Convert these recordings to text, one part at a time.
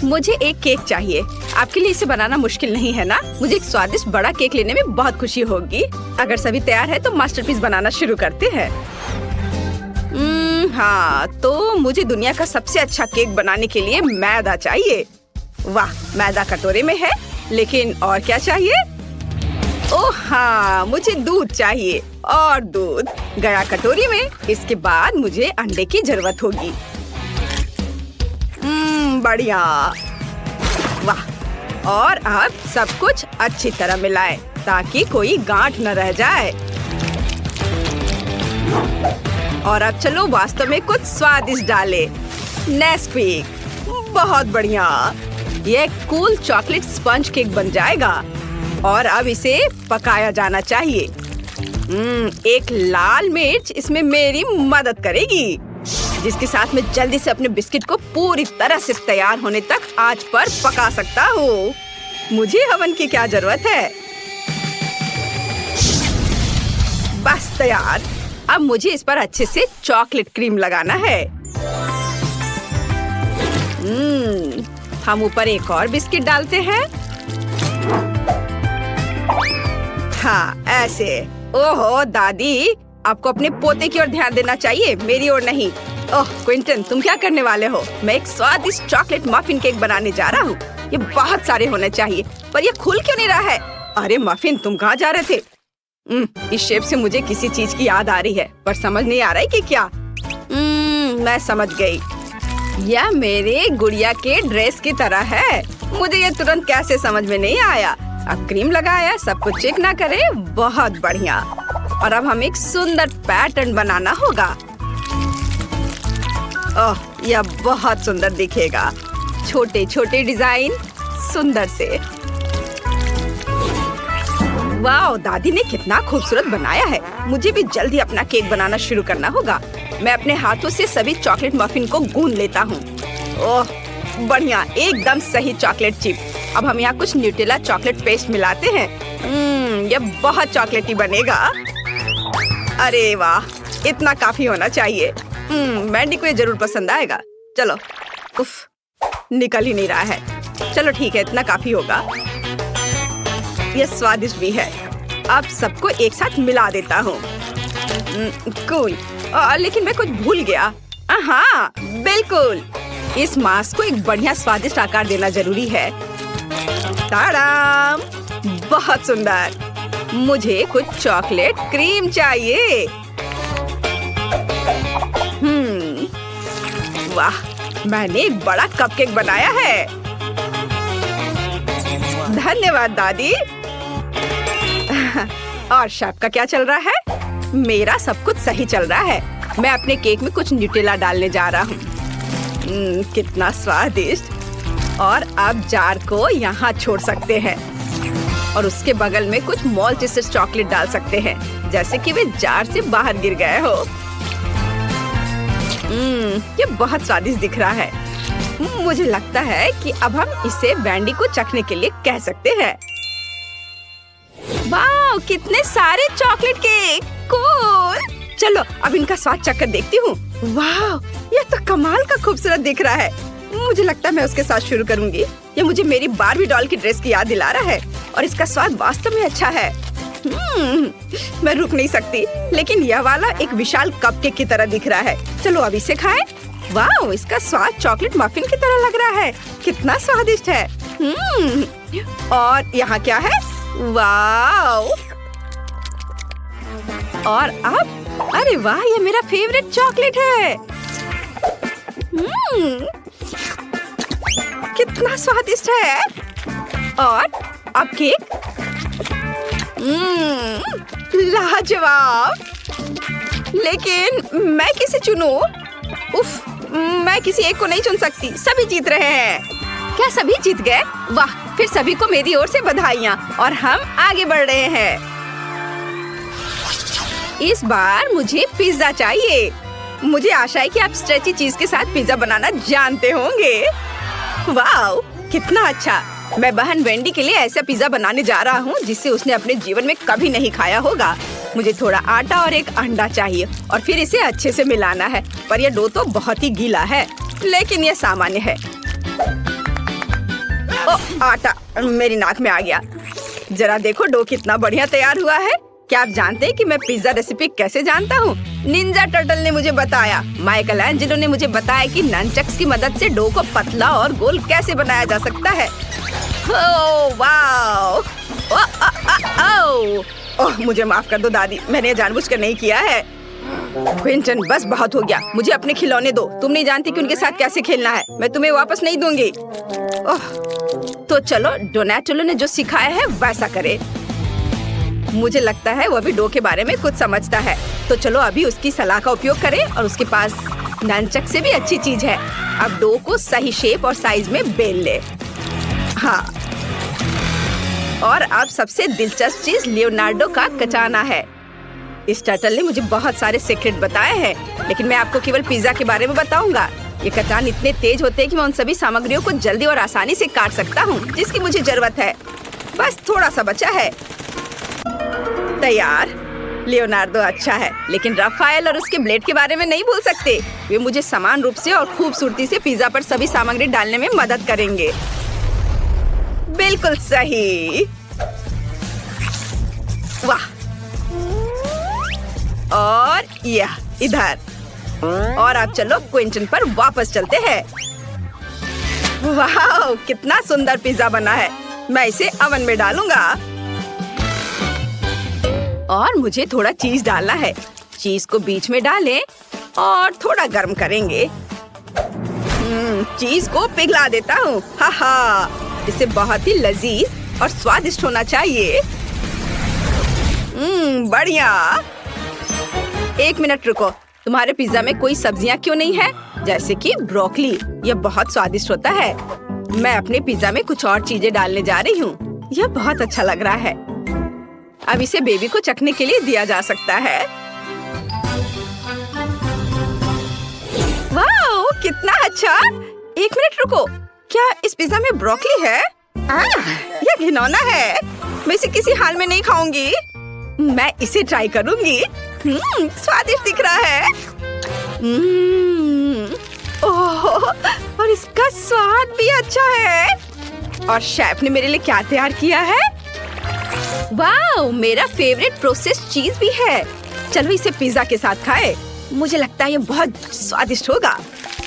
मुझे एक केक चाहिए। आपके लिए इसे बनाना मुश्किल नहीं है ना? मुझे एक स्वादिष्ट बड़ा केक लेने में बहुत खुशी होगी। अगर सभी तैयार है तो मास्टरपीस बनाना शुरू करते हैं। हाँ, तो मुझे दुनिया का सबसे अच्छा केक बनाने के लिए मैदा चाहिए। वाह, मैदा कटोरे में है, लेकिन और क्या चाहिए? ओह हाँ, मुझे दूध चाहिए और दूध गया कटोरी में। इसके बाद मुझे अंडे की जरूरत होगी। बढ़िया। वाह, और अब सब कुछ अच्छी तरह मिलाएं ताकि कोई गांठ न रह जाए। और अब चलो वास्तव में कुछ स्वादिष्ट डालें। नेस्क्विक, बहुत बढ़िया। ये कूल चॉकलेट स्पंज केक बन जाएगा और अब इसे पकाया जाना चाहिए। एक लाल मिर्च इसमें मेरी मदद करेगी, जिसके साथ मैं जल्दी से अपने बिस्किट को पूरी तरह से तैयार होने तक आंच पर पका सकता हूँ। मुझे हवन की क्या जरूरत है? बस तैयार। अब मुझे इस पर अच्छे से चॉकलेट क्रीम लगाना है। हम ऊपर एक और बिस्किट डालते हैं। हाँ, ऐसे। ओहो दादी, आपको अपने पोते की ओर ध्यान देना चाहिए, मेरी ओर नहीं। ओह क्विंटन, तुम क्या करने वाले हो? मैं एक स्वादिष्ट चॉकलेट मफिन केक बनाने जा रहा हूँ। ये बहुत सारे होने चाहिए, पर ये खुल क्यों नहीं रहा है? अरे मफिन, तुम कहाँ जा रहे थे? इस शेप से मुझे किसी चीज की याद आ रही है, पर समझ नहीं आ रहा है कि क्या। मैं समझ गई। यह मेरे गुड़िया के ड्रेस की तरह है। मुझे ये तुरंत कैसे समझ में नहीं आया। अब क्रीम लगाया, सब कुछ चेक ना करे। बहुत बढ़िया। और अब हमें एक सुंदर पैटर्न बनाना होगा। ओह, यह बहुत सुंदर दिखेगा। छोटे छोटे डिजाइन, सुंदर से। वाह, दादी ने कितना खूबसूरत बनाया है। मुझे भी जल्दी अपना केक बनाना शुरू करना होगा। मैं अपने हाथों से सभी चॉकलेट मफिन को गूंद लेता हूँ। ओह बढ़िया, एकदम सही चॉकलेट चिप। अब हम यहाँ कुछ न्यूटेला चॉकलेट पेस्ट मिलाते हैं। यह बहुत चॉकलेटी बनेगा। अरे वाह, इतना काफी होना चाहिए। मैंडी को ये जरूर पसंद आएगा। चलो, उफ, निकल ही नहीं रहा है। चलो ठीक है, इतना काफी होगा। यह स्वादिष्ट भी है। अब सबको एक साथ मिला देता हूँ। कूल। लेकिन मैं कुछ भूल गया। हाँ बिल्कुल, इस मास्क को एक बढ़िया स्वादिष्ट आकार देना जरूरी है। ताड़ाम, बहुत सुंदर। मुझे कुछ चॉकलेट क्रीम चाहिए। वाह, मैंने एक बड़ा कपकेक बनाया है। धन्यवाद दादी। और शेफ का क्या चल रहा है? मेरा सब कुछ सही चल रहा है। मैं अपने केक में कुछ न्यूटेला डालने जा रहा हूँ। कितना स्वादिष्ट। और अब जार को यहाँ छोड़ सकते हैं और उसके बगल में कुछ मॉल्टेसेस चॉकलेट डाल सकते हैं, जैसे कि वे जार से बाहर गिर गए हो। ये बहुत स्वादिष्ट दिख रहा है। मुझे लगता है कि अब हम इसे बैंडी को चखने के लिए कह सकते हैं। वाह, कितने सारे चॉकलेट केक। कूल। चलो अब इनका स्वाद चखकर देखती हूँ। वाह, ये तो कमाल का खूबसूरत दिख रहा है। मुझे लगता है मैं उसके साथ शुरू करूंगी। ये मुझे मेरी बारबी डॉल की ड्रेस की याद दिला रहा है और इसका स्वाद वास्तव में अच्छा है। मैं रुक नहीं सकती। लेकिन यह वाला एक विशाल कपकेक की तरह दिख रहा है। चलो अब इसे खाएं। वाह, इसका स्वाद चॉकलेट मफिन की तरह लग रहा है। कितना स्वादिष्ट है। और यहाँ क्या है? वाह। और अब, अरे वाह, ये मेरा फेवरेट चॉकलेट है। कितना स्वादिष्ट है। और अब केक। लाजवाब। लेकिन मैं किसे चुनूं? उफ, मैं किसी एक को नहीं चुन सकती। सभी जीत रहे हैं। क्या सभी जीत गए? वाह, फिर सभी को मेरी ओर से बधाइयाँ। और हम आगे बढ़ रहे हैं। इस बार मुझे पिज्जा चाहिए। मुझे आशा है कि आप स्ट्रेची चीज के साथ पिज्जा बनाना जानते होंगे। वाह, कितना अच्छा। मैं बहन वेंडी के लिए ऐसा पिज्जा बनाने जा रहा हूँ जिसे उसने अपने जीवन में कभी नहीं खाया होगा। मुझे थोड़ा आटा और एक अंडा चाहिए और फिर इसे अच्छे से मिलाना है। पर यह डो तो बहुत ही गीला है, लेकिन यह सामान्य है। ओ आटा मेरी नाक में आ गया। जरा देखो डो कितना बढ़िया तैयार हुआ है। क्या आप जानते हैं कि मैं पिज्जा रेसिपी कैसे जानता हूँ? निंजा टर्टल ने मुझे बताया। माइकल एंजेलो ने मुझे बताया कि ननचक्स की मदद से डो को पतला और गोल कैसे बनाया जा सकता है। Oh wow! ओह मुझे माफ कर दो दादी, मैंने जानबूझकर नहीं किया है। क्विंटन बस बहुत हो गया, मुझे अपने खिलौने दो। तुम नहीं जानती कि उनके साथ कैसे खेलना है। मैं तुम्हें वापस नहीं दूंगी। ओह तो चलो डोनाटेलो ने जो सिखाया है वैसा करे। मुझे लगता है वो भी डो के बारे में कुछ समझता है। तो चलो अभी उसकी सलाह का उपयोग करें और उसके पास ननचक से भी अच्छी चीज है। अब डो को सही शेप और साइज में बेल ले। हाँ और अब सबसे दिलचस्प चीज लियोनार्डो का कटाना है। इस टर्टल ने मुझे बहुत सारे सीक्रेट बताए हैं, लेकिन मैं आपको केवल पिज्जा के बारे में बताऊंगा। ये कटान इतने तेज होते हैं कि मैं उन सभी सामग्रियों को जल्दी और आसानी से काट सकता हूँ जिसकी मुझे जरूरत है। बस थोड़ा सा बचा है। तैयार। लियोनार्डो अच्छा है, लेकिन राफेल और उसके ब्लेड के बारे में नहीं भूल सकते। वे मुझे समान रूप से और खूबसूरती से पिज्जा पर सभी सामग्री डालने में मदद करेंगे। बिल्कुल सही। वाह! और यह इधर। और अब चलो क्विंटन पर वापस चलते हैं। वाह! कितना सुंदर पिज्जा बना है। मैं इसे ओवन में डालूंगा। और मुझे थोड़ा चीज डालना है। चीज को बीच में डालें और थोड़ा गर्म करेंगे। चीज को पिघला देता हूँ। हा इसे बहुत ही लजीज और स्वादिष्ट होना चाहिए। बढ़िया। एक मिनट रुको, तुम्हारे पिज्जा में कोई सब्जियां क्यों नहीं है? जैसे कि ब्रोकली। यह बहुत स्वादिष्ट होता है। मैं अपने पिज्जा में कुछ और चीजें डालने जा रही हूँ। यह बहुत अच्छा लग रहा है। अब इसे बेबी को चखने के लिए दिया जा सकता है। वाह! कितना अच्छा। एक मिनट रुको, क्या इस पिज्जा में ब्रोकली है? यह घिनौना है। मैं इसे किसी हाल में नहीं खाऊंगी। मैं इसे ट्राई करूंगी। स्वादिष्ट दिख रहा है। ओह, और इसका स्वाद भी अच्छा है। और शेफ ने मेरे लिए क्या तैयार किया है? वाह! मेरा फेवरेट प्रोसेस्ड चीज भी है। चलो इसे पिज्जा के साथ खाएं। मुझे लगता है ये बहुत स्वादिष्ट होगा।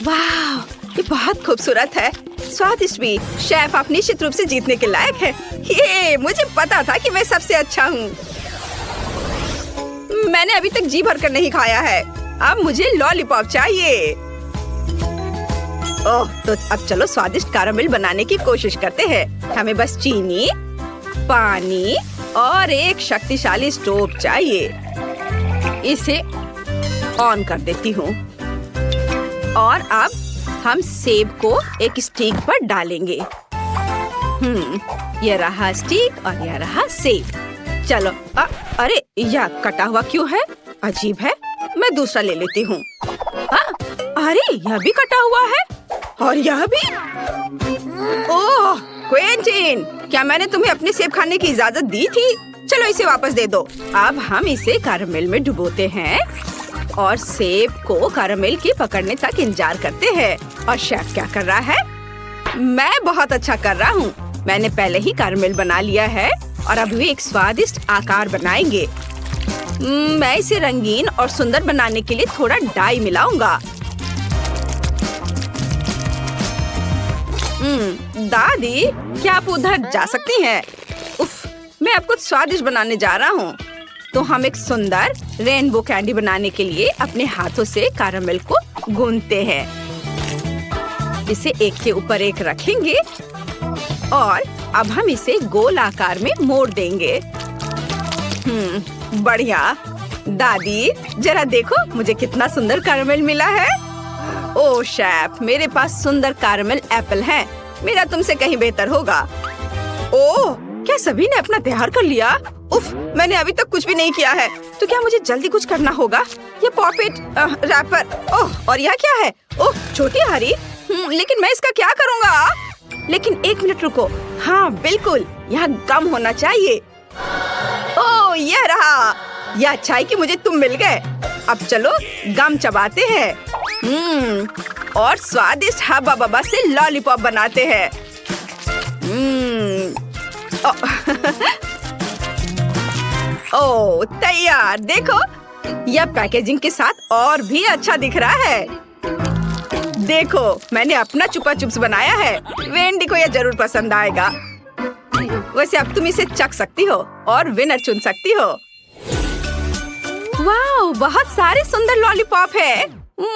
वाह! ये बहुत खूबसूरत है, स्वादिष्ट भी। शेफ आप निश्चित रूप से जीतने के लायक है। ये मुझे पता था कि मैं सबसे अच्छा हूँ। मैंने अभी तक जी भर कर नहीं खाया है। अब मुझे लॉलीपॉप चाहिए। ओह, तो अब चलो स्वादिष्ट कैरामेल बनाने की कोशिश करते हैं। हमें बस चीनी, पानी और एक शक्तिशाली स्टोव चाहिए। इसे ऑन कर देती हूँ। और अब हम सेब को एक स्टिक पर डालेंगे। यह रहा स्टिक और यह रहा सेब। चलो अरे यह कटा हुआ क्यों है? अजीब है। मैं दूसरा ले लेती हूँ। अरे यह भी कटा हुआ है और यह भी। ओह क्विंटन, क्या मैंने तुम्हें अपने सेब खाने की इजाजत दी थी? चलो इसे वापस दे दो। अब हम इसे कैरामेल में डुबोते हैं और सेब को कैरामेल के पकड़ने तक इंतजार करते हैं। और शेफ क्या कर रहा है? मैं बहुत अच्छा कर रहा हूँ। मैंने पहले ही कैरामेल बना लिया है और अब वे एक स्वादिष्ट आकार बनाएंगे। मैं इसे रंगीन और सुंदर बनाने के लिए थोड़ा डाई मिलाऊंगा। दादी, क्या आप उधर जा सकती हैं? उफ, मैं अब कुछ स्वादिष्ट बनाने जा रहा हूँ। तो हम एक सुंदर रेनबो कैंडी बनाने के लिए अपने हाथों से कैरामेल को गूंथते हैं। इसे एक के ऊपर एक रखेंगे और अब हम इसे गोल आकार में मोड़ देंगे। बढ़िया। दादी जरा देखो मुझे कितना सुंदर कैरामेल मिला है। ओह शेफ, मेरे पास सुंदर कैरामेल एप्पल है। मेरा तुमसे कहीं बेहतर होगा। ओह, क्या सभी ने अपना तैयार कर लिया? उफ, मैंने अभी तक कुछ भी नहीं किया है। तो क्या मुझे जल्दी कुछ करना होगा? ये पॉपेट रैपर। ओह, और यह क्या है? ओह, छोटी हरी। लेकिन मैं इसका क्या करूँगा? लेकिन एक मिनट रुको। हाँ बिल्कुल, यह गम होना चाहिए। ओह, यह रहा। यह अच्छा है कि मुझे तुम मिल गए। अब चलो गम चबाते हैं। और स्वादिष्ट हब्बा बब्बा से लॉलीपॉप बनाते हैं। ओह तैयार। देखो, यह पैकेजिंग के साथ और भी अच्छा दिख रहा है। देखो, मैंने अपना चुपा चुप्स बनाया है। वेंडी को यह जरूर पसंद आएगा। वैसे अब तुम इसे चख सकती हो और विनर चुन सकती हो। वाह, बहुत सारे सुंदर लॉलीपॉप है।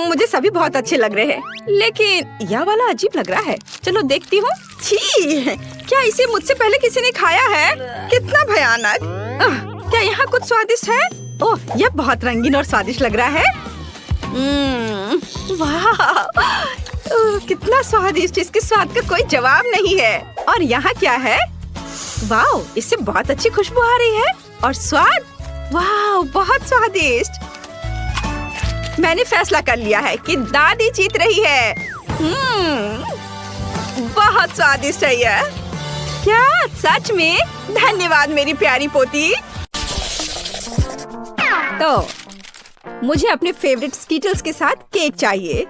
मुझे सभी बहुत अच्छे लग रहे हैं, लेकिन यह वाला अजीब लग रहा है। चलो देखती हूँ। छी, क्या इसे मुझसे पहले किसी ने खाया है? कितना भयानक। क्या यहाँ कुछ स्वादिष्ट है? ओह, यह बहुत रंगीन और स्वादिष्ट लग रहा है। वाह, कितना स्वादिष्ट। इसके स्वाद का कोई जवाब नहीं है। और यहाँ क्या है? वाह, इससे बहुत अच्छी खुशबू आ रही है। और स्वाद, वाह, बहुत स्वादिष्ट। मैंने फैसला कर लिया है कि दादी जीत रही है। बहुत स्वादिष्ट है यह। क्या सच में? धन्यवाद मेरी प्यारी पोती। तो मुझे अपने फेवरेट स्कीटल्स के साथ केक चाहिए।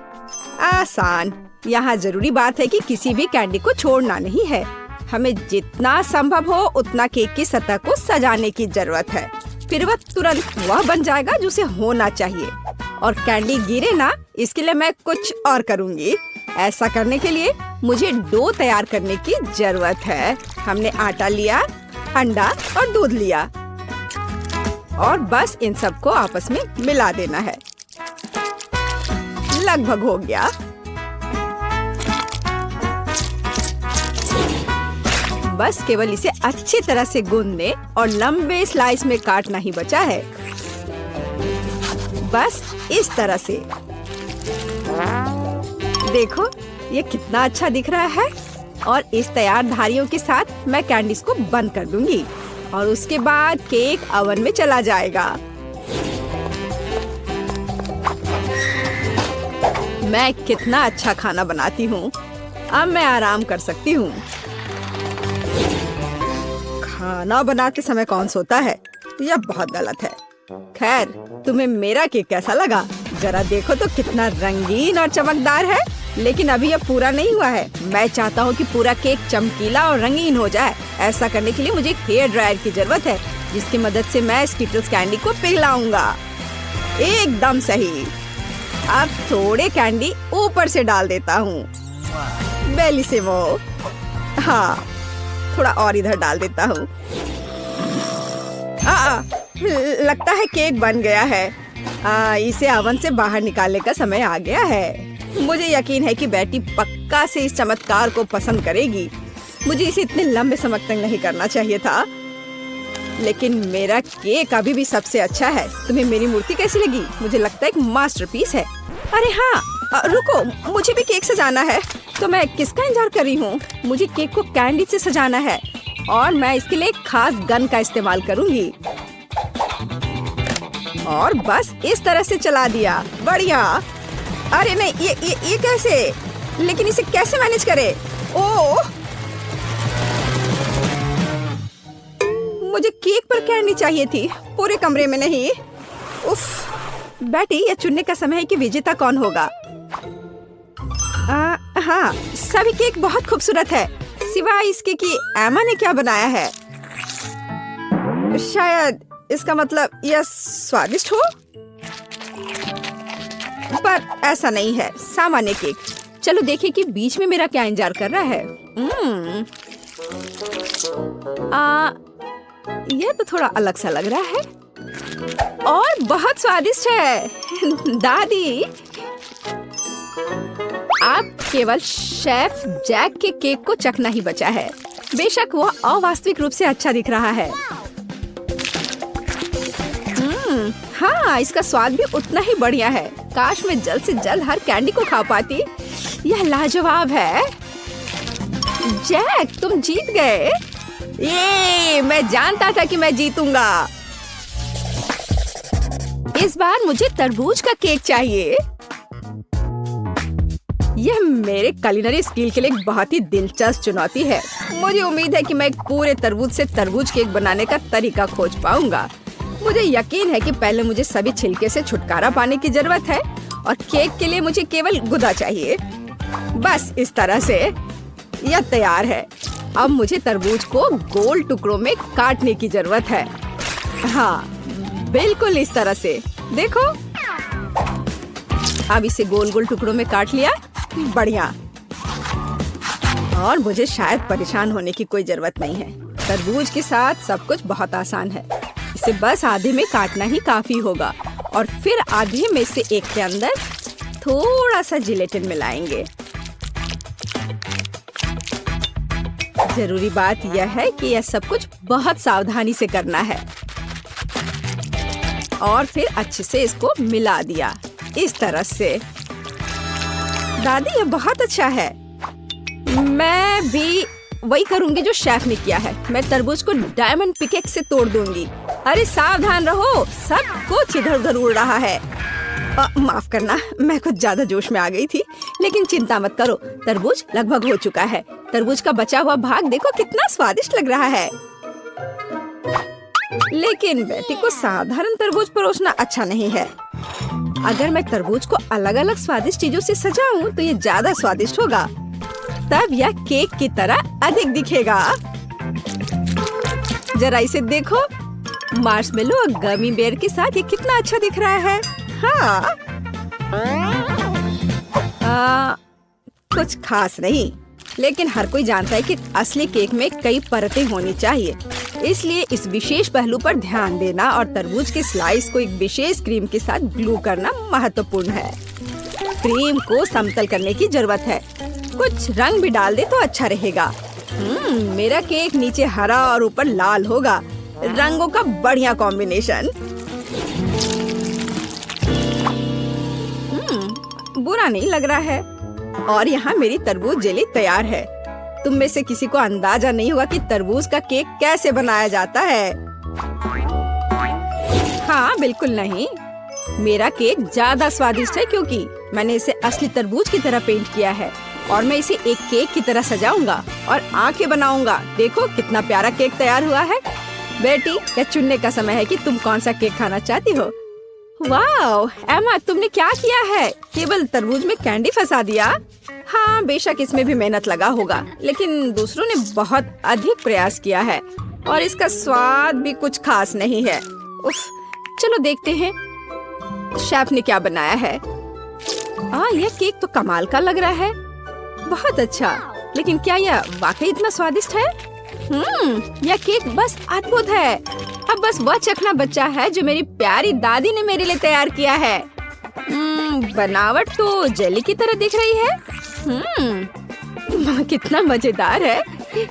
आसान। यहाँ जरूरी बात है कि किसी भी कैंडी को छोड़ना नहीं है। हमें जितना संभव हो उतना केक की सतह को सजाने की जरूरत है। फिर वह तुरंत वह बन जाएगा जो उसे होना चाहिए। और कैंडी गिरे ना, इसके लिए मैं कुछ और करूँगी। ऐसा करने के लिए मुझे डो तैयार करने की जरूरत है। हमने आटा लिया, अंडा और दूध लिया और बस इन सबको आपस में मिला देना है। लगभग हो गया। बस केवल इसे अच्छी तरह से गूंदने और लंबे स्लाइस में काटना ही बचा है। बस इस तरह से। देखो, ये कितना अच्छा दिख रहा है। और इस तैयार धारियों के साथ मैं कैंडीज को बंद कर दूंगी और उसके बाद केक ओवन में चला जाएगा। मैं कितना अच्छा खाना बनाती हूँ। अब मैं आराम कर सकती हूँ। खाना बनाते समय कौन सोता है? यह बहुत गलत है। खैर, तुम्हें मेरा केक कैसा लगा? जरा देखो तो कितना रंगीन और चमकदार है। लेकिन अभी यह पूरा नहीं हुआ है। मैं चाहता हूँ कि पूरा केक चमकीला और रंगीन हो जाए। ऐसा करने के लिए मुझे एक हेयर ड्रायर की जरूरत है, जिसकी मदद से मैं स्कीटल्स कैंडी को पिघलाऊंगा। एकदम सही। अब थोड़े कैंडी ऊपर से डाल देता हूँ। बेलिसिमो। हाँ, थोड़ा और इधर डाल देता हूँ। लगता है केक बन गया है। इसे ओवन से बाहर निकालने का समय आ गया है। मुझे यकीन है कि बेटी पक्का से इस चमत्कार को पसंद करेगी। मुझे इसे इतने लंबे समय तक नहीं करना चाहिए था, लेकिन मेरा केक अभी भी सबसे अच्छा है। तुम्हें मेरी मूर्ति कैसी लगी? मुझे लगता है एक मास्टरपीस है। अरे हाँ, रुको, मुझे भी केक सजाना है। तो मैं किसका इंतजार कर रही हूँ? मुझे केक को कैंडी से सजाना है और मैं इसके लिए एक खास गन का इस्तेमाल करूँगी। और बस इस तरह से चला दिया। बढ़िया। अरे नहीं, ये कैसे? लेकिन इसे कैसे मैनेज करे? ओह, मुझे केक पर कैंडी चाहिए थी, पूरे कमरे में नहीं। उफ, बेटी, यह चुनने का समय है कि विजेता कौन होगा। हाँ, सभी केक बहुत खूबसूरत है, सिवाय इसके कि एमा ने क्या बनाया है। शायद इसका मतलब यह स्वादिष्ट हो, पर ऐसा नहीं है। सामान्य केक। चलो देखें कि बीच में मेरा क्या इंतजार कर रहा है। यह तो थोड़ा अलग सा लग रहा है और बहुत स्वादिष्ट है। दादी, आप केवल शेफ जैक के केक को चखना ही बचा है। बेशक वो अवास्तविक रूप से अच्छा दिख रहा है। हाँ, इसका स्वाद भी उतना ही बढ़िया है। काश मैं जल्द से जल्द हर कैंडी को खा पाती। यह लाजवाब है। जैक, तुम जीत गए। ये मैं जानता था कि मैं जीतूंगा। इस बार मुझे तरबूज का केक चाहिए। यह मेरे कुलिनरी स्किल के लिए एक बहुत ही दिलचस्प चुनौती है। मुझे उम्मीद है कि मैं एक पूरे तरबूज से तरबूज केक बनाने का तरीका खोज पाऊंगा। मुझे यकीन है कि पहले मुझे सभी छिलके से छुटकारा पाने की जरूरत है और केक के लिए मुझे केवल गुदा चाहिए। बस इस तरह से यह तैयार है। अब मुझे तरबूज को गोल टुकड़ों में काटने की जरूरत है। हाँ, बिल्कुल इस तरह से। देखो, अब इसे गोल गोल टुकड़ों में काट लिया। बढ़िया। और मुझे शायद परेशान होने की कोई जरूरत नहीं है। तरबूज के साथ सब कुछ बहुत आसान है। इसे बस आधे में काटना ही काफी होगा और फिर आधे में से एक के अंदर थोड़ा सा जिलेटिन मिलाएंगे। जरूरी बात यह है कि यह सब कुछ बहुत सावधानी से करना है। और फिर अच्छे से इसको मिला दिया इस तरह से। दादी, ये बहुत अच्छा है। मैं भी वही करूंगी जो शेफ ने किया है। मैं तरबूज को डायमंड पिकेक्स से तोड़ दूंगी। अरे सावधान रहो, सब कुछ इधर उधर उड़ रहा है। माफ करना, मैं कुछ ज्यादा जोश में आ गई थी। लेकिन चिंता मत करो, तरबूज लगभग हो चुका है। तरबूज का बचा हुआ भाग देखो कितना स्वादिष्ट लग रहा है। लेकिन बेटी को साधारण तरबूज परोसना अच्छा नहीं है। अगर मैं तरबूज को अलग अलग स्वादिष्ट चीजों से सजाऊं तो ये ज्यादा स्वादिष्ट होगा। तब यह केक की तरह अधिक दिखेगा। जरा इसे देखो, मार्शमेलो और गमी बेयर के साथ ये कितना अच्छा दिख रहा है। हाँ, कुछ खास नहीं, लेकिन हर कोई जानता है कि असली केक में कई परतें होनी चाहिए। इसलिए इस विशेष पहलू पर ध्यान देना और तरबूज के स्लाइस को एक विशेष क्रीम के साथ ग्लू करना महत्वपूर्ण है। क्रीम को समतल करने की जरूरत है। कुछ रंग भी डाल दे तो अच्छा रहेगा। मेरा केक नीचे हरा और ऊपर लाल होगा। रंगों का बढ़िया कॉम्बिनेशन। बुरा नहीं लग रहा है। और यहाँ मेरी तरबूज जेली तैयार है। तुम में से किसी को अंदाजा नहीं होगा कि तरबूज का केक कैसे बनाया जाता है। हाँ, बिल्कुल नहीं। मेरा केक ज्यादा स्वादिष्ट है क्योंकि मैंने इसे असली तरबूज की तरह पेंट किया है। और मैं इसे एक केक की तरह सजाऊंगा और आंखें बनाऊंगा। देखो कितना प्यारा केक तैयार हुआ है। बेटी, यह चुनने का समय है कि तुम कौन सा केक खाना चाहती हो। वाह एमा, तुमने क्या किया है? केवल तरबूज में कैंडी फंसा दिया। हाँ, बेशक इसमें भी मेहनत लगा होगा, लेकिन दूसरों ने बहुत अधिक प्रयास किया है और इसका स्वाद भी कुछ खास नहीं है। उफ, चलो देखते हैं शेफ ने क्या बनाया है। यह केक तो कमाल का लग रहा है। बहुत अच्छा, लेकिन क्या यह वाकई इतना स्वादिष्ट है? यह केक बस अद्भुत है। अब बस वह चखना बचा है जो मेरी प्यारी दादी ने मेरे लिए तैयार किया है। बनावट तो जेली की तरह दिख रही है। कितना मजेदार है।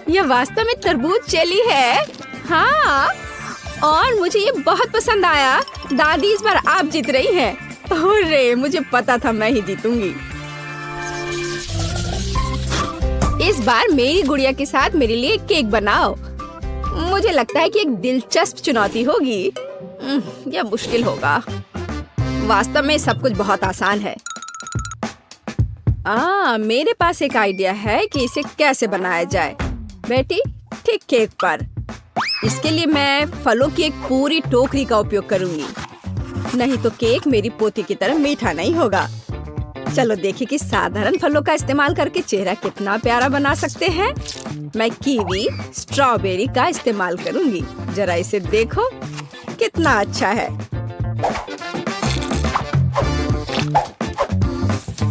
यह वास्तव में तरबूज जेली है। हाँ, और मुझे ये बहुत पसंद आया। दादी, इस बार आप जीत रही हैं। अरे, मुझे पता था मैं ही जीतूंगी। इस बार मेरी गुड़िया के साथ मेरे लिए केक बनाओ। मुझे लगता है कि एक दिलचस्प चुनौती होगी। यह मुश्किल होगा। वास्तव में सब कुछ बहुत आसान है। मेरे पास एक आइडिया है कि इसे कैसे बनाया जाए। बेटी, ठीक केक पर। इसके लिए मैं फलों की एक पूरी टोकरी का उपयोग करूंगी। नहीं तो केक मेरी पोती की तरह मीठा नहीं होगा। चलो देखिए कि साधारण फलों का इस्तेमाल करके चेहरा कितना प्यारा बना सकते हैं। मैं कीवी, स्ट्रॉबेरी का इस्तेमाल करूंगी। जरा इसे देखो कितना अच्छा है।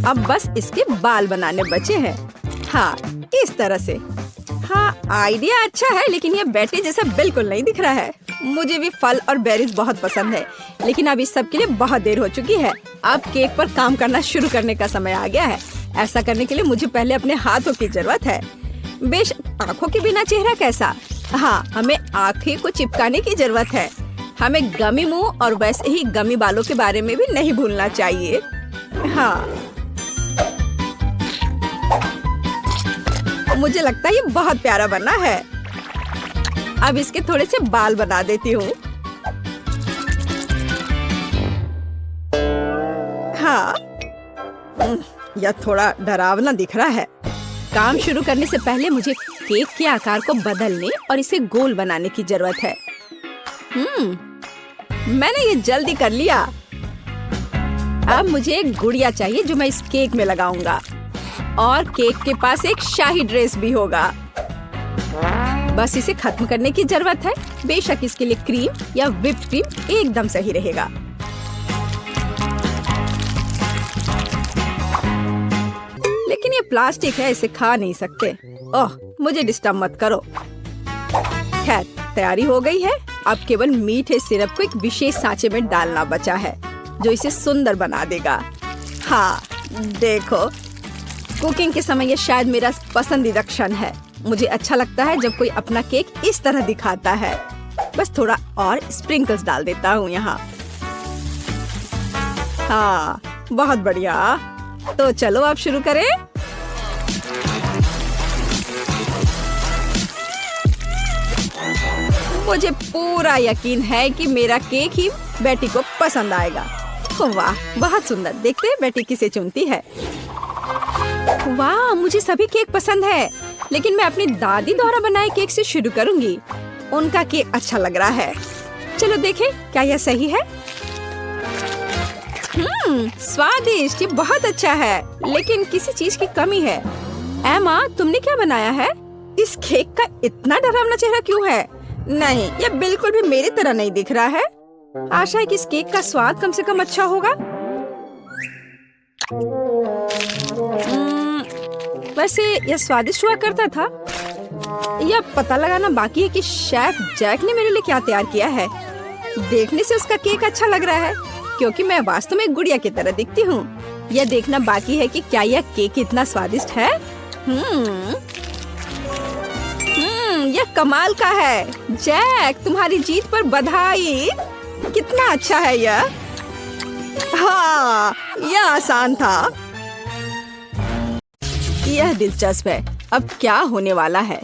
अब बस इसके बाल बनाने बचे हैं। हाँ, इस तरह से। हाँ, आइडिया अच्छा है, लेकिन ये बैटरी जैसा बिल्कुल नहीं दिख रहा है। मुझे भी फल और बेरीज बहुत पसंद है, लेकिन अब इस सब के लिए बहुत देर हो चुकी है। अब केक पर काम करना शुरू करने का समय आ गया है। ऐसा करने के लिए मुझे पहले अपने हाथों की जरूरत है। बेशक आँखों के बिना चेहरा कैसा। हाँ, हमें आँखें को चिपकाने की जरूरत है। हमें गमी मुंह और वैसे ही गमी बालों के बारे में भी नहीं भूलना चाहिए। हाँ, मुझे लगता है ये बहुत प्यारा बना है। अब इसके थोड़े से बाल बना देती हूँ। हाँ, यह थोड़ा डरावना दिख रहा है। काम शुरू करने से पहले मुझे केक के आकार को बदलने और इसे गोल बनाने की जरूरत है। मैंने ये जल्दी कर लिया। अब मुझे एक गुड़िया चाहिए जो मैं इस केक में लगाऊंगा। और केक के पास एक शाही ड्रेस भी होगा। बस इसे खत्म करने की जरूरत है। बेशक इसके लिए क्रीम या व्हिप्ड क्रीम एकदम सही रहेगा। लेकिन ये प्लास्टिक है, इसे खा नहीं सकते। ओह, मुझे डिस्टर्ब मत करो। खैर, तैयारी हो गई है। अब केवल मीठे सिरप को एक विशेष सांचे में डालना बचा है, जो इसे सुंदर बना देगा। हाँ, देखो, कुकिंग के समय ये शायद मेरा पसंदीदा क्षण है। मुझे अच्छा लगता है जब कोई अपना केक इस तरह दिखाता है। बस थोड़ा और स्प्रिंकल्स डाल देता हूँ यहाँ। हाँ, बहुत बढ़िया। तो चलो अब शुरू करें। मुझे पूरा यकीन है कि मेरा केक ही बेटी को पसंद आएगा। वाह, बहुत सुंदर। देखते हैं बेटी किसे चुनती है। वाह, मुझे सभी केक पसंद है, लेकिन मैं अपनी दादी द्वारा बनाए केक से शुरू करूंगी। उनका केक अच्छा लग रहा है। चलो देखें क्या यह सही है। स्वादिष्ट, ये बहुत अच्छा है, लेकिन किसी चीज की कमी है। एमा, तुमने क्या बनाया है? इस केक का इतना डरावना चेहरा क्यों है? नहीं, यह बिल्कुल भी मेरी तरह नहीं दिख रहा है। आशा है कि इस केक का स्वाद कम से कम अच्छा होगा। वैसे यह स्वादिष्ट हुआ करता था। यह पता लगाना बाकी है कि शेफ जैक ने मेरे लिए क्या तैयार किया है। देखने से उसका केक अच्छा लग रहा है, क्योंकि मैं वास्तव में एक गुड़िया की तरह दिखती हूँ। यह देखना बाकी है कि क्या यह केक इतना स्वादिष्ट है। यह कमाल का है। जैक, तुम्हारी जीत पर बधाई। कितना अच्छा है यह। हाँ, यह आसान था। यह दिलचस्प है। अब क्या होने वाला है?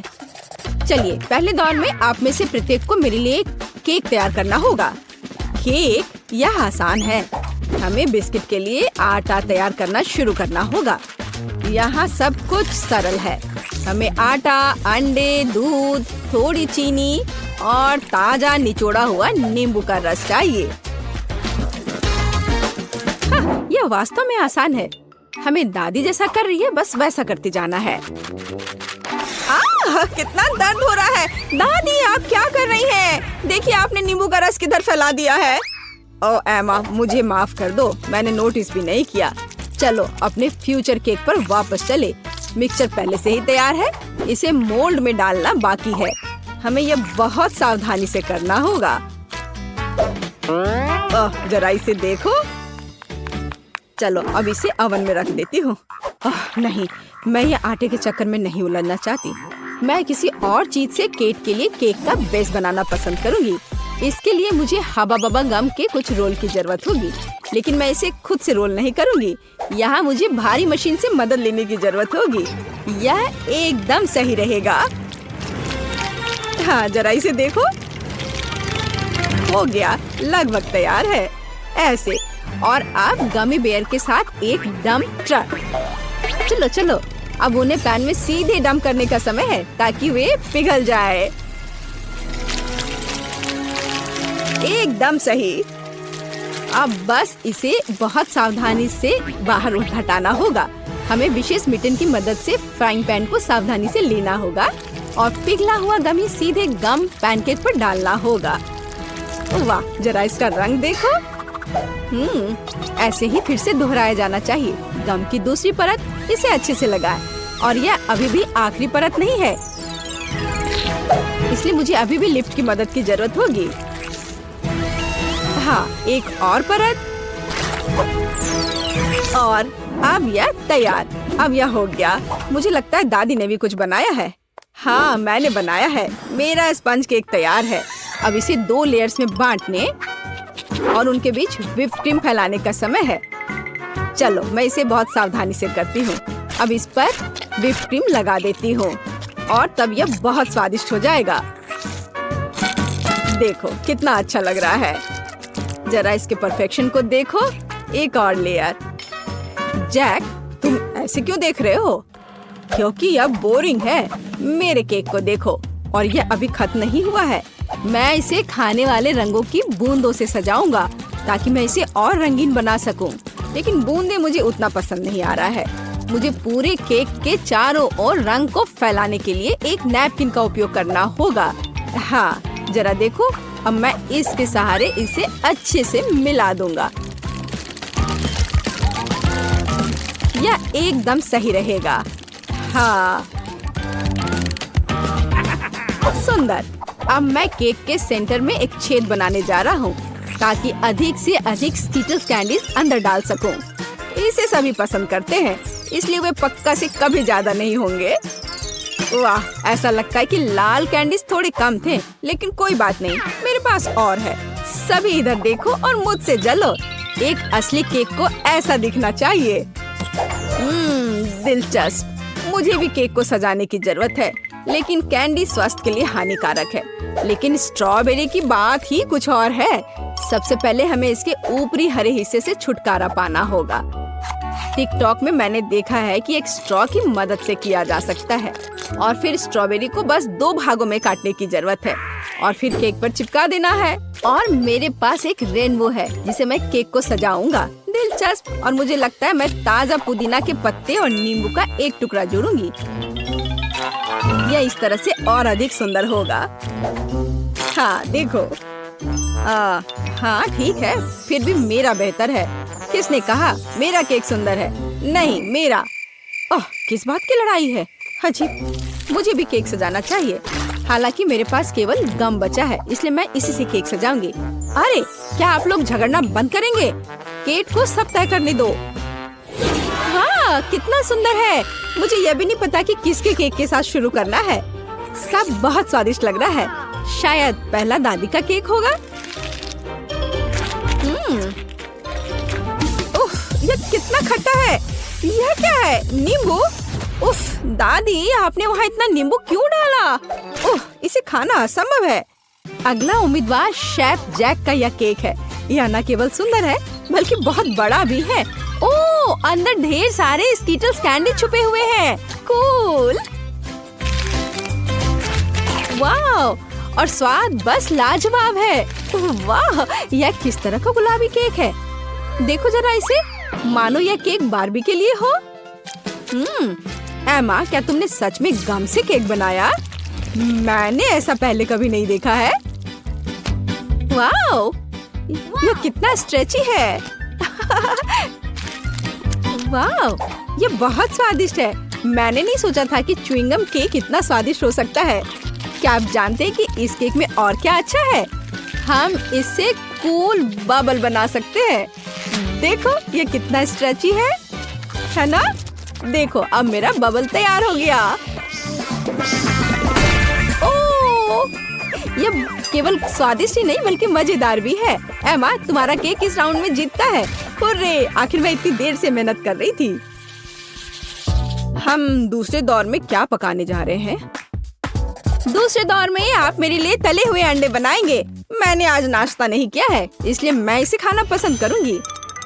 चलिए, पहले दौर में आप में से प्रत्येक को मेरे लिए केक तैयार करना होगा। केक यह आसान है। हमें बिस्किट के लिए आटा तैयार करना शुरू करना होगा। यहाँ सब कुछ सरल है। हमें आटा, अंडे, दूध, थोड़ी चीनी और ताजा निचोड़ा हुआ नींबू का रस चाहिए। हाँ, यह वास्तव में आसान है। हमें दादी जैसा कर रही है, बस वैसा करते जाना है। कितना दर्द हो रहा है। दादी, आप क्या कर रही हैं? देखिए, आपने नींबू का रस किधर फैला दिया है। ओह एमा, मुझे माफ कर दो, मैंने नोटिस भी नहीं किया। चलो अपने फ्यूचर केक पर वापस चले। मिक्सचर पहले से ही तैयार है, इसे मोल्ड में डालना बाकी है। हमें यह बहुत सावधानी से करना होगा। जरा इसे देखो। चलो अब इसे ओवन में रख देती हूँ। नहीं, मैं ये आटे के चक्कर में नहीं उलझना चाहती। मैं किसी और चीज से केक के लिए केक का बेस बनाना पसंद करूँगी। इसके लिए मुझे हबा बबा गम के कुछ रोल की जरूरत होगी, लेकिन मैं इसे खुद से रोल नहीं करूँगी। यहाँ मुझे भारी मशीन से मदद लेने की जरूरत होगी। यह एकदम सही रहेगा। हाँ, जरा इसे देखो। हो गया, लगभग तैयार है। ऐसे, और अब गमी बेयर के साथ एक डंप ट्रक। चलो चलो, अब उन्हें पैन में सीधे डंप करने का समय है, ताकि वे पिघल जाए। एकदम सही। अब बस इसे बहुत सावधानी से बाहर हटाना होगा। हमें विशेष मिटन की मदद से फ्राइंग पैन को सावधानी से लेना होगा और पिघला हुआ गमी सीधे गम पैनकेक पर डालना होगा। वाह, जरा इसका रंग देखो। ऐसे ही फिर से दोहराया जाना चाहिए। गम की दूसरी परत इसे अच्छे से लगाएं। और यह अभी भी आखिरी परत नहीं है, इसलिए मुझे अभी भी लिफ्ट की मदद की जरूरत होगी। हाँ, एक और परत, और अब यह तैयार। अब यह हो गया। मुझे लगता है दादी ने भी कुछ बनाया है। हाँ, मैंने बनाया है। मेरा स्पंज केक तैयार है। अब इसे 2 लेयर्स में बांटने और उनके बीच व्हिप्ड क्रीम फैलाने का समय है। चलो, मैं इसे बहुत सावधानी से करती हूँ। अब इस पर व्हिप्ड क्रीम लगा देती हूँ और तब यह बहुत स्वादिष्ट हो जाएगा। देखो कितना अच्छा लग रहा है। जरा इसके परफेक्शन को देखो। एक और लेयर। जैक, तुम ऐसे क्यों देख रहे हो? क्योंकि यह बोरिंग है। मेरे केक को देखो, और यह अभी खत्म नहीं हुआ है। मैं इसे खाने वाले रंगों की बूंदों से सजाऊंगा, ताकि मैं इसे और रंगीन बना सकूं। लेकिन बूंदे मुझे उतना पसंद नहीं आ रहा है। मुझे पूरे केक के चारों ओर रंग को फैलाने के लिए एक नैपकिन का उपयोग करना होगा। हाँ, जरा देखो, अब मैं इसके सहारे इसे अच्छे से मिला दूंगा। यह एकदम सही रहेगा। हाँ, सुंदर। अब मैं केक के सेंटर में एक छेद बनाने जा रहा हूँ ताकि अधिक से अधिक स्कीटल्स कैंडीज अंदर डाल सकूं। इसे सभी पसंद करते हैं, इसलिए वे पक्का से कभी ज्यादा नहीं होंगे। वाह, ऐसा लगता है कि लाल कैंडीज थोड़े कम थे, लेकिन कोई बात नहीं, मेरे पास और है। सभी इधर देखो और मुझसे जलो। एक असली केक को ऐसा दिखना चाहिए। दिलचस्प। मुझे भी केक को सजाने की जरूरत है, लेकिन कैंडी स्वास्थ्य के लिए हानिकारक है। लेकिन स्ट्रॉबेरी की बात ही कुछ और है। सबसे पहले हमें इसके ऊपरी हरे हिस्से से छुटकारा पाना होगा। टिकटॉक में मैंने देखा है कि एक स्ट्रॉ की मदद से किया जा सकता है और फिर स्ट्रॉबेरी को बस 2 भागों में काटने की जरूरत है और फिर केक पर चिपका देना है। और मेरे पास एक रेनबो है जिसे मैं केक को सजाऊंगा। दिलचस्प। और मुझे लगता है मैं ताजा पुदीना के पत्ते और नींबू का एक टुकड़ा जोड़ूंगी। यह इस तरह से और अधिक सुंदर होगा। हाँ देखो। हाँ ठीक है, फिर भी मेरा बेहतर है। किसने कहा मेरा केक सुंदर है? नहीं, मेरा। ओह, किस बात की लड़ाई है? अजीब। मुझे भी केक सजाना चाहिए। हालांकि मेरे पास केवल गम बचा है, इसलिए मैं इसी से केक सजाऊंगी। अरे, क्या आप लोग झगड़ना बंद करेंगे? केक को सब तय करने दो। वाह, कितना सुंदर है। मुझे यह भी नहीं पता कि किसके केक के साथ शुरू करना है। सब बहुत स्वादिष्ट लग रहा है। शायद पहला दादी का केक होगा। उफ, यह कितना खट्टा है। यह क्या है? नींबू? उफ, दादी, आपने वहाँ इतना नींबू क्यों डाला? ओह, इसे खाना असंभव है। अगला उम्मीदवार शेफ जैक का यह केक है। यह न केवल सुंदर है बल्कि बहुत बड़ा भी है। ओह, अंदर ढेर सारे स्कीटल्स कैंडी छुपे हुए हैं। कूल। वाह, और स्वाद बस लाजवाब है। वाह, यह किस तरह का गुलाबी केक है। देखो जरा इसे, मानो यह केक बार्बी के लिए हो। एमा, क्या तुमने सच में गम से केक बनाया? मैंने ऐसा पहले कभी नहीं देखा है। वाह, यह कितना स्ट्रेची है। वाह, यह बहुत स्वादिष्ट है। मैंने नहीं सोचा था कि च्युइंगम केक इतना स्वादिष्ट हो सकता है। क्या आप जानते हैं कि इस केक में और क्या अच्छा है? हम इससे कूल बबल बना सकते हैं। देखो, ये कितना स्ट्रेची है ना? देखो, अब मेरा बबल तैयार हो गया। ओह, ये केवल स्वादिष्ट ही नहीं बल्कि मजेदार भी है। एमा, तुम्हारा केक इस राउंड में जीतता है। हुर्रे, आखिर मैं इतनी देर से मेहनत कर रही थी। हम दूसरे दौर में क्या पकाने जा रहे हैं? दूसरे दौर में आप मेरे लिए तले हुए अंडे बनाएंगे। मैंने आज नाश्ता नहीं किया है, इसलिए मैं इसे खाना पसंद करूंगी।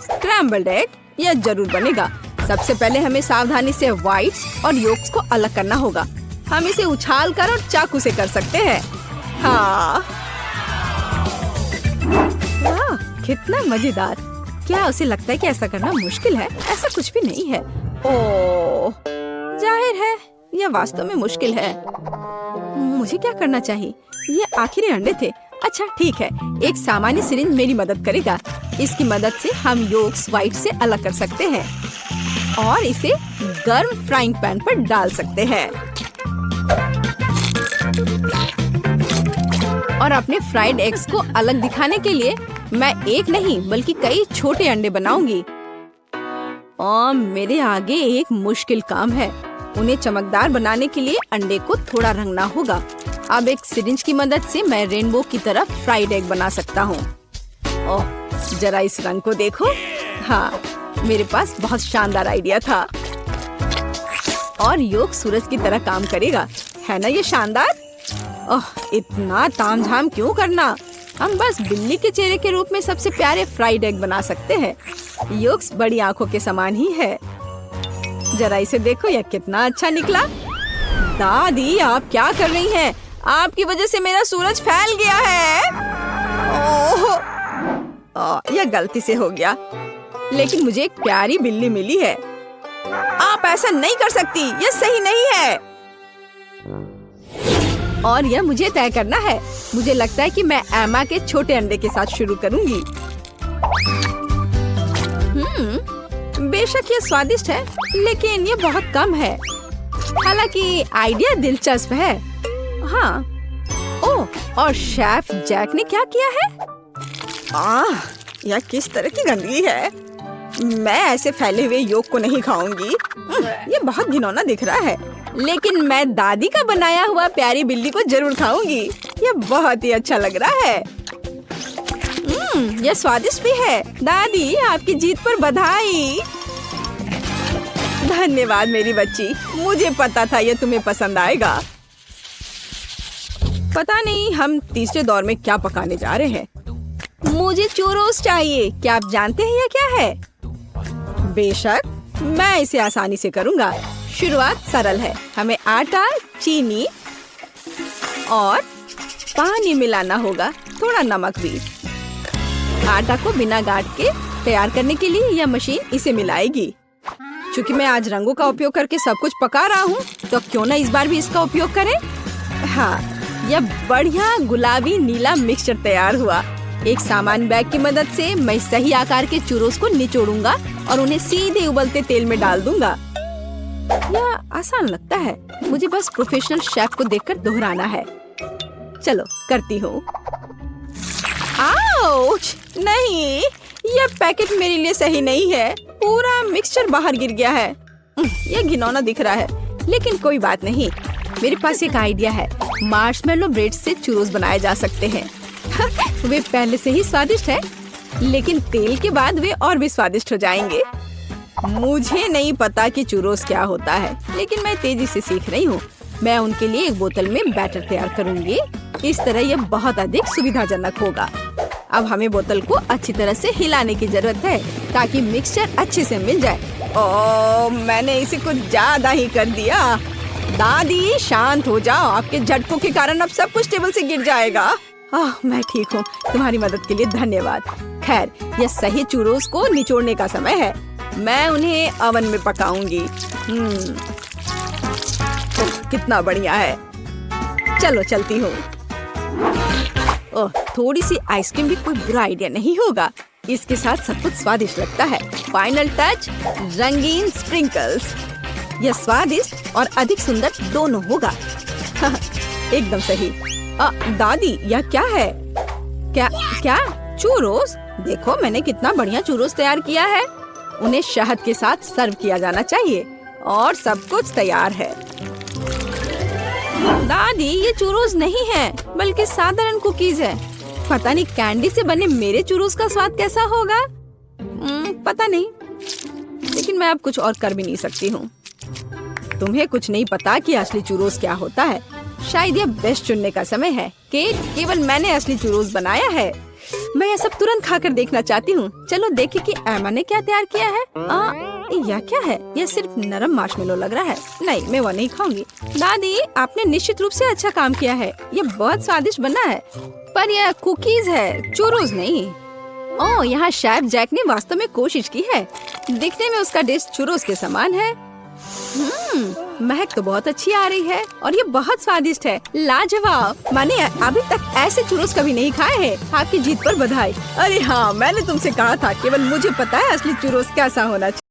स्क्रैम्बल्ड एग, यह जरूर बनेगा। सबसे पहले हमें सावधानी से व्हाइट्स और योक्स को अलग करना होगा। हम इसे उछाल कर और चाकू से कर सकते हैं। हाँ, वाह, कितना मजेदार। क्या उसे लगता है कि ऐसा करना मुश्किल है? ऐसा कुछ भी नहीं है। ओह, जाहिर है यह वास्तव में मुश्किल है। मुझे क्या करना चाहिए? ये आखिरी अंडे थे। अच्छा ठीक है, एक सामान्य सिरिंज मेरी मदद करेगा। इसकी मदद से हम योक्स व्हाइट से अलग कर सकते हैं और इसे गर्म फ्राइंग पैन पर डाल सकते हैं। और अपने फ्राइड एग्स को अलग दिखाने के लिए मैं एक नहीं बल्कि कई छोटे अंडे बनाऊंगी। और मेरे आगे एक मुश्किल काम है। उन्हें चमकदार बनाने के लिए अंडे को थोड़ा रंगना होगा। अब एक सिरिंज की मदद से मैं रेनबो की तरह फ्राइड एग बना सकता हूँ। ओह, जरा इस रंग को देखो। हाँ, मेरे पास बहुत शानदार आइडिया था। और योग सूरज की तरह काम करेगा, है ना ये शानदार? ओह, इतना तामझाम क्यों करना? हम बस बिल्ली के चेहरे के रूप में सबसे प्यारे फ्राइड एग बना सकते हैं। योक्स बड़ी आंखों के समान ही है। जरा इसे देखो, यह कितना अच्छा निकला। दादी, आप क्या कर रही हैं? आपकी वजह से मेरा सूरज फैल गया है। ओह, यह गलती से हो गया, लेकिन मुझे एक प्यारी बिल्ली मिली है। आप ऐसा नहीं कर सकती, ये सही नहीं है। और यह मुझे तय करना है। मुझे लगता है कि मैं एमा के छोटे अंडे के साथ शुरू करूंगी। बेशक ये स्वादिष्ट है, लेकिन ये बहुत कम है। हालांकि आइडिया दिलचस्प है। हाँ। ओह, और शेफ जैक ने क्या किया है? यह किस तरह की गंदगी है। मैं ऐसे फैले हुए योग को नहीं खाऊंगी। ये बहुत घिनौना दिख रहा है, लेकिन मैं दादी का बनाया हुआ प्यारी बिल्ली को जरूर खाऊंगी। ये बहुत ही अच्छा लग रहा है। यह स्वादिष्ट भी है। दादी, आपकी जीत पर बधाई। धन्यवाद मेरी बच्ची, मुझे पता था ये तुम्हें पसंद आएगा। पता नहीं हम तीसरे दौर में क्या पकाने जा रहे हैं। मुझे चूरोस चाहिए। क्या आप जानते हैं यह क्या है? बेशक, मैं इसे आसानी से करूंगा। शुरुआत सरल है। हमें आटा, चीनी और पानी मिलाना होगा, थोड़ा नमक भी। आटा को बिना गांठ के तैयार करने के लिए यह मशीन इसे मिलाएगी। चूंकि मैं आज रंगों का उपयोग करके सब कुछ पका रहा हूँ, तो क्यों ना इस बार भी इसका उपयोग करें। हाँ, यह बढ़िया गुलाबी नीला मिक्सचर तैयार हुआ। एक सामान्य बैग की मदद से मैं सही आकार के चूरोस को निचोड़ूंगा और उन्हें सीधे उबलते तेल में डाल दूंगा। यह आसान लगता है। मुझे बस प्रोफेशनल शेफ को देखकर दोहराना है। चलो करती हूँ। आउच! नहीं, यह पैकेट मेरे लिए सही नहीं है। पूरा मिक्सचर बाहर गिर गया है। यह घिनौना दिख रहा है, लेकिन कोई बात नहीं। मेरे पास एक आइडिया है। मार्शमेलो ब्रेड से चूरोस बनाए जा सकते हैं। वे पहले से ही स्वादिष्ट है, लेकिन तेल के बाद वे और भी स्वादिष्ट हो जाएंगे। मुझे नहीं पता कि चूरोस क्या होता है, लेकिन मैं तेजी से सीख रही हूँ। मैं उनके लिए एक बोतल में बैटर तैयार करूँगी। इस तरह यह बहुत अधिक सुविधाजनक होगा। अब हमें बोतल को अच्छी तरह से हिलाने की जरूरत है, ताकि मिक्सचर अच्छे से मिल जाए। ओह, मैंने इसे कुछ ज्यादा ही कर दिया। दादी, शांत हो जाओ। आपके झटकों के कारण अब सब कुछ टेबल से गिर जाएगा। मैं ठीक हूँ। तुम्हारी मदद के लिए धन्यवाद। खैर, यह सही चूरोस को निचोड़ने का समय है। मैं उन्हें ओवन में पकाऊंगी। कितना बढ़िया है। चलो चलती हूँ। ओह, थोड़ी सी आइसक्रीम भी कोई बुरा आइडिया नहीं होगा। इसके साथ सब कुछ स्वादिष्ट लगता है। फाइनल टच, रंगीन स्प्रिंकल्स। यह स्वादिष्ट और अधिक सुंदर दोनों होगा। एकदम सही। दादी, यह क्या है? क्या चूरोस? देखो, मैंने कितना बढ़िया चूरोस तैयार किया है। उन्हें शहद के साथ सर्व किया जाना चाहिए और सब कुछ तैयार है। दादी, ये चूरोस नहीं है, बल्कि साधारण कुकीज है। पता नहीं कैंडी से बने मेरे चूरोस का स्वाद कैसा होगा। पता नहीं, लेकिन मैं अब कुछ और कर भी नहीं सकती हूँ। तुम्हें कुछ नहीं पता कि असली चूरोस क्या होता है। शायद यह बेस्ट चुनने का समय है। केक, केवल मैंने असली चूरोस बनाया है। मैं यह सब तुरंत खाकर देखना चाहती हूँ। चलो देखें कि एमा ने क्या तैयार किया है। यह क्या है? यह सिर्फ नरम मार्शमेलो लग रहा है। नहीं, मैं वो नहीं खाऊंगी। दादी, आपने निश्चित रूप से अच्छा काम किया है। यह बहुत स्वादिष्ट बना है, पर यह कुकीज है, चूरोस नहीं। ओह, यहाँ शेफ जैक ने वास्तव में कोशिश की है। दिखने में उसका डिश चूरोस के समान है। महक तो बहुत अच्छी आ रही है और ये बहुत स्वादिष्ट है। लाजवाब। मैंने अभी तक ऐसे चूरोस कभी नहीं खाए हैं। आपकी जीत पर बधाई। अरे हाँ, मैंने तुमसे कहा था, केवल मुझे पता है असली चूरोस कैसा होना चाहिए।